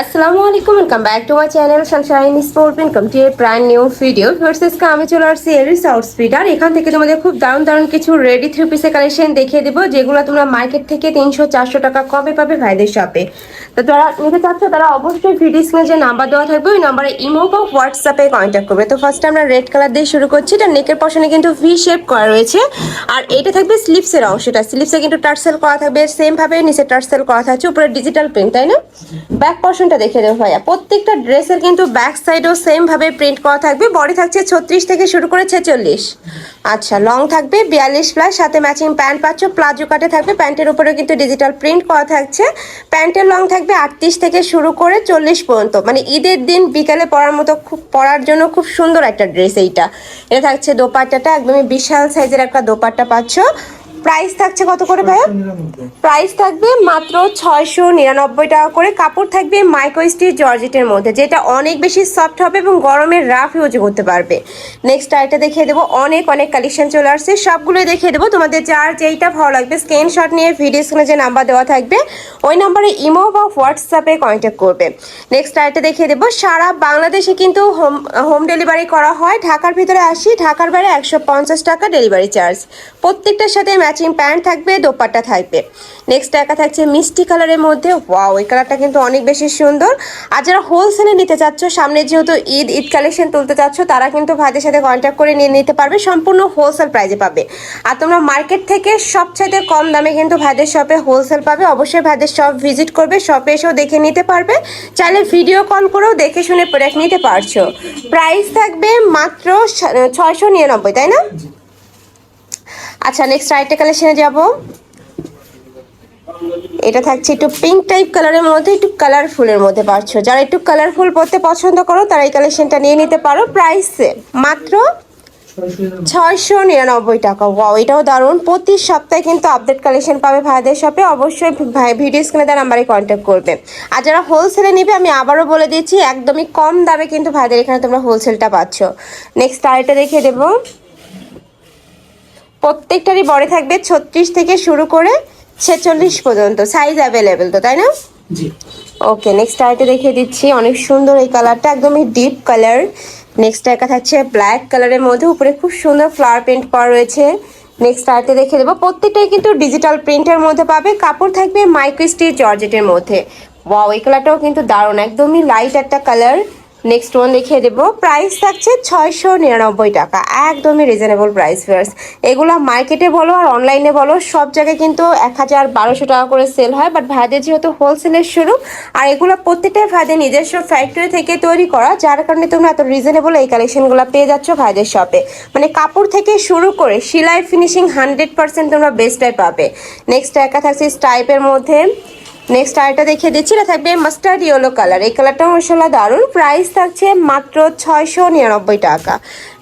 আসসালামু আলাইকুম, welcome back to my channel sunshine sport. Welcome to a brand new video. ভার্সেসকে আমি চলে আসছি এরিস আউটফিট, আর এখান থেকে তোমাদের খুব দারুণ দারুণ কিছু রেডি থ্রি পিসের কালেকশন দেখিয়ে দেবো, যেগুলো তোমরা মার্কেট থেকে 300-400 টাকা কমে পাবে ভাইদের শপে। তো যারা নিতে চাচ্ছ তারা অবশ্যই ভিডিও স্ক্রিনে যে নাম্বার দেওয়া থাকবে ওই নাম্বারে ইমো বা হোয়াটসঅ্যাপে কন্ট্যাক্ট করবে। তো ফার্স্টে আমরা রেড কালার দিয়ে শুরু করছি। এটা নেকের পশনে কিন্তু ভি শেপ করা রয়েছে, আর এটা থাকবে স্লিপসের অংশটা। স্লিপসে কিন্তু টার্সেল করা থাকবে সেম ভাবে, নিচে টার্সেল করা থাকছে, উপরে ডিজিটাল প্রিন্ট, তাই না? ব্যাক পশনটা দেখে দেবো ভাইয়া। প্রত্যেকটা ড্রেসের কিন্তু ব্যাক সাইডও সেম ভাবে প্রিন্ট করা থাকবে। বডি থাকছে 36 থেকে শুরু করে 46। আচ্ছা, লং থাকবে 42+, সাথে ম্যাচিং প্যান্ট পাচ্ছ, প্লাজো কাটে থাকবে। প্যান্টের উপরে কিন্তু ডিজিটাল প্রিন্ট করা থাকছে। প্যান্টের লং থাকবে 38 থেকে শুরু করে 40 পর্যন্ত, মানে ঈদের দিন বিকালে পরার মতো, খুব পরার জন্য খুব সুন্দর একটা ড্রেস এইটা। এটা থাকছে দোপাট্টাটা, একদমই বিশাল সাইজের একটা দোপাট্টা পাচ্ছ। প্রাইস থাকছে কত করে ভাইয়া? প্রাইস থাকবে মাত্র 699 টাকা করে। কাপড় থাকবে মাইক্রো স্টিচ জর্জেটের মধ্যে, যেটা অনেক বেশি সফট হবে এবং গরমের রাফ ইউজ করতে পারবে। নেক্সট আইটা দেখিয়ে দেবো। অনেক অনেক কালেকশন চলে আসছে, সবগুলোই দেখিয়ে দেবো। তোমাদের যার যেইটা ভালো লাগবে স্ক্রিনশট নিয়ে ভিডিও স্ক্রিনে যে নাম্বার দেওয়া থাকবে ওই নাম্বারে ইমো বা হোয়াটসঅ্যাপে কন্ট্যাক্ট করবে। নেক্সট আইটা দেখিয়ে দেবো। সারা বাংলাদেশে কিন্তু হোম ডেলিভারি করা হয়। ঢাকার ভিতরে 80, ঢাকার বাইরে 150 টাকা ডেলিভারি চার্জ। প্রত্যেকটার সাথে ম্যাচিং প্যান্ট থাকবে, দোপাট্টা থাকবে। নেক্সট একা থাকছে মিষ্টি কালারের মধ্যে। ওয়াও, এই কালারটা কিন্তু অনেক বেশি সুন্দর। আর যারা হোলসেলে নিতে চাচ্ছ, সামনে যেহেতু ঈদ কালেকশন তুলতে চাচ্ছ, তারা কিন্তু ভাইদের সাথে কন্ট্যাক্ট করে নিয়ে নিতে পারবে, সম্পূর্ণ হোলসেল প্রাইসে পাবে। আর তোমরা মার্কেট থেকে সবচাইতে কম দামে কিন্তু ভাইদের শপে হোলসেল পাবে। অবশ্যই ভাইদের শপ ভিজিট করবে, শপে এসেও দেখে নিতে পারবে। চাইলে ভিডিও কল করেও দেখে শুনে প্রোডাক্ট নিতে পারছো। প্রাইস থাকবে মাত্র 699, তাই না? আচ্ছা, নেক্সট আরেকটা কালেকশনে যাব। এটা থাকছে একটু পিঙ্ক টাইপ কালারের মধ্যে, একটু কালারফুলের মধ্যে পাচ্ছ। যারা একটু কালারফুল পড়তে পছন্দ করো তারা এই কালেকশনটা নিয়ে নিতে পারো। প্রাইসে মাত্র 699 টাকা। ওয়াও, এটাও দারুণ। প্রতি সপ্তাহে কিন্তু আপডেট কালেকশন পাবে ভাইদের শপে। অবশ্যই ভিডিও স্ক্রিনে তার নাম্বারে কন্ট্যাক্ট করবে। আর যারা হোলসেলে নেবে, আমি আবারও বলে দিচ্ছি, একদমই কম দামে কিন্তু ভাইদের এখানে তোমরা হোলসেলটা পাচ্ছ। নেক্সট আরেকটা দেখিয়ে দেবো। প্রত্যেকটারই বডি থাকবে 36 থেকে শুরু করে 46 পর্যন্ত, সাইজ অ্যাভেলেবেল তো, তাই না? জি। ওকে, নেক্সট আইটা দেখিয়ে দিচ্ছি। অনেক সুন্দর এই কালারটা, একদমই ডিপ কালার। নেক্সট একটা থাকছে ব্ল্যাক কালারের মধ্যে, উপরে খুব সুন্দর ফ্লাওয়ার প্রিন্ট করা রয়েছে। নেক্সট আইটা দেখিয়ে দেবো। প্রত্যেকটাই কিন্তু ডিজিটাল প্রিন্টের মধ্যে পাবে। কাপড় থাকবে মাইক্রো স্টিচ জর্জেটের মধ্যে। ওয়াও, এই কালারটাও কিন্তু দারুণ, একদমই লাইট একটা কালার। নেক্সট ওয়ান দেখিয়ে দেবো। প্রাইস থাকছে 699 টাকা, একদমই রিজনেবল প্রাইস ফিয়ার্স। এগুলো মার্কেটে বলো আর অনলাইনে বলো, সব জায়গায় কিন্তু 1000-1200 টাকা করে সেল হয়। বাট ভাইদের যেহেতু হোলসেলের শুরু, আর এগুলো প্রত্যেকটাই ভাইদের নিজস্ব ফ্যাক্টরি থেকে তৈরি করা, যার কারণে তোমরা এত রিজনেবল এই কালেকশনগুলো পেয়ে যাচ্ছ ভাইদের শপে। মানে কাপড় থেকে শুরু করে সেলাই ফিনিশিং 100% তোমরা বেস্টটাই পাবে। নেক্সট একা থাকছে স্টাইপের মধ্যে। নেক্সট আরেকটা দেখিয়ে দিচ্ছি। এটা থাকবে মাস্টার্ড ইয়েলো কালার। এই কালারটা মশলা দারুণ। প্রাইস থাকছে মাত্র 699 টাকা।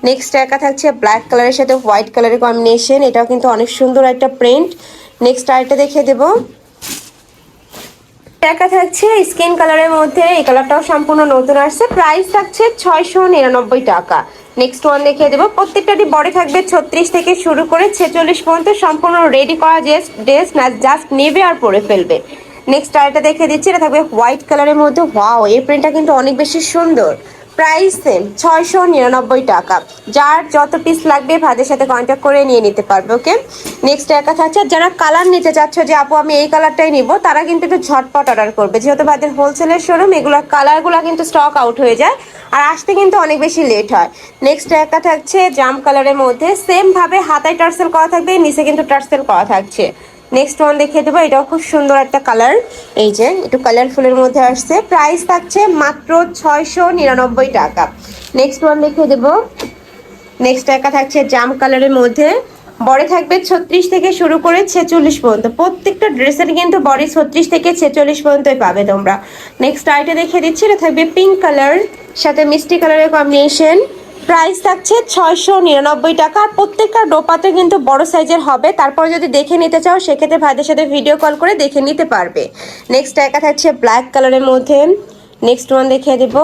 নেক্সট একা থাকছে ব্ল্যাক কালারের সাথে হোয়াইট কালারের কম্বিনেশন। এটাও কিন্তু অনেক সুন্দর একটা প্রিন্ট। নেক্সট আরেকটা দেখিয়ে দেবো। একা থাকছে স্কিন কালারের মধ্যে। এই কালারটাও সম্পূর্ণ নতুন আসছে। প্রাইস থাকছে 699 টাকা। নেক্সট ওয়ান দেখিয়ে দেবো। প্রত্যেকটারই বডি থাকবে 36 থেকে শুরু করে 46 পর্যন্ত, সম্পূর্ণ রেডি করা ড্রেস না, জাস্ট নেবে আর পরে ফেলবে। নেক্সট আরেকটা দেখিয়ে দিচ্ছি। এটা থাকবে হোয়াইট কালারের মধ্যে। ওয়াও, এই প্রিন্টটা কিন্তু অনেক বেশি সুন্দর। প্রাইস সেম 699 টাকা। যার যত পিস লাগবে ভাইদের সাথে কন্ট্যাক্ট করে নিয়ে নিতে পারবে। ওকে, নেক্সট একা থাকছে। যারা কালার নিতে চাচ্ছ যে আপু আমি এই কালারটাই নিব, তারা কিন্তু একটু ঝটপট অর্ডার করবে, যেহেতু ভাইদের হোলসেলের শোরুম। এগুলোর কালারগুলো কিন্তু স্টক আউট হয়ে যায় আর আসতে কিন্তু অনেক বেশি লেট হয়। নেক্সট একা থাকছে জাম কালারের মধ্যে। সেম ভাবে হাতায় টার্সেল করা থাকবে, নিচে কিন্তু টার্সেল করা থাকছে। নেক্সট ওয়ান দেখিয়ে দেবো। এটাও খুব সুন্দর একটা কালার, এই যে একটু কালারফুলের মধ্যে আসছে। প্রাইস থাকছে মাত্র 699 টাকা। নেক্সট ওয়ান দেখিয়ে দেবো। নেক্সট একা থাকছে জাম কালারের মধ্যে। বডি থাকবে 36 থেকে শুরু করে 46 পর্যন্ত। প্রত্যেকটা ড্রেসের কিন্তু বডি 36 থেকে 46 পর্যন্তই পাবে তোমরা। নেক্সট আইটা দেখিয়ে দিচ্ছি। এটা থাকবে পিঙ্ক কালার সাথে মিষ্টি কালারের কম্বিনেশন। প্রাইস থাকছে 699 টাকা। আর প্রত্যেকটা ডোপাতে কিন্তু বড় সাইজের হবে। তারপর যদি দেখে নিতে চাও সেক্ষেত্রে ভাইদের সাথে ভিডিও কল করে দেখে নিতে পারবে। নেক্সট একা থাকছে ব্ল্যাক কালারের মধ্যে। নেক্সট ওয়ান দেখিয়ে দেবো।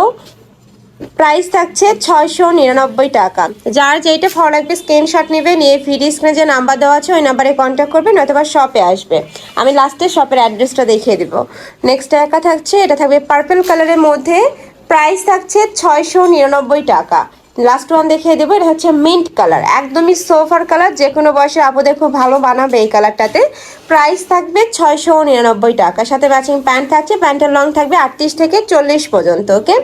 প্রাইস থাকছে 699 টাকা। যার যেটা ভালো লাগবে স্ক্রিনশট নেবে, নিয়ে ভিডিও স্ক্রিনে যে নাম্বার দেওয়া আছে ওই নাম্বারে কন্ট্যাক্ট করবে, নয়তো শপে আসবে। আমি লাস্টে শপের অ্যাড্রেসটা দেখিয়ে দিব। নেক্সট একা থাকছে, এটা থাকবে পার্পল কালারের মধ্যে, প্রাইস থাকছে 699 টাকা। লাস্ট ওয়ান দেখিয়ে দেবো, এটা হচ্ছে মিন্ট কালার, একদমই সোফার কালার, যে কোনো বয়সে আপুদের খুব ভালো বানাবে এই কালারটাতে। প্রাইস থাকবে 699 টাকা। সাথে ম্যাচিং প্যান্ট থাকছে, প্যান্টের লং থাকবে 38 থেকে 40 পর্যন্ত। ওকে,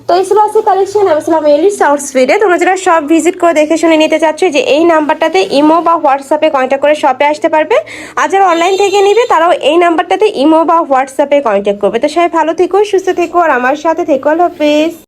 তো এই ছিল আজকে কালেকশন। আমি ছিলাম এলিস আউটফিটে। তোমরা যারা সব ভিজিট করে দেখে শুনে নিতে চাচ্ছ, যে এই নাম্বারটাতে ইমো বা হোয়াটসঅ্যাপে কন্ট্যাক্ট করে শপে আসতে পারবে। আর যারা অনলাইন থেকে নিবে তারাও এই নাম্বারটাতে ইমো বা হোয়াটসঅ্যাপে কন্ট্যাক্ট করবে। তো সবাই ভালো থেকো, সুস্থ থেকো, আর আমার সাথে থেকো। আল্লাহ হাফেজ।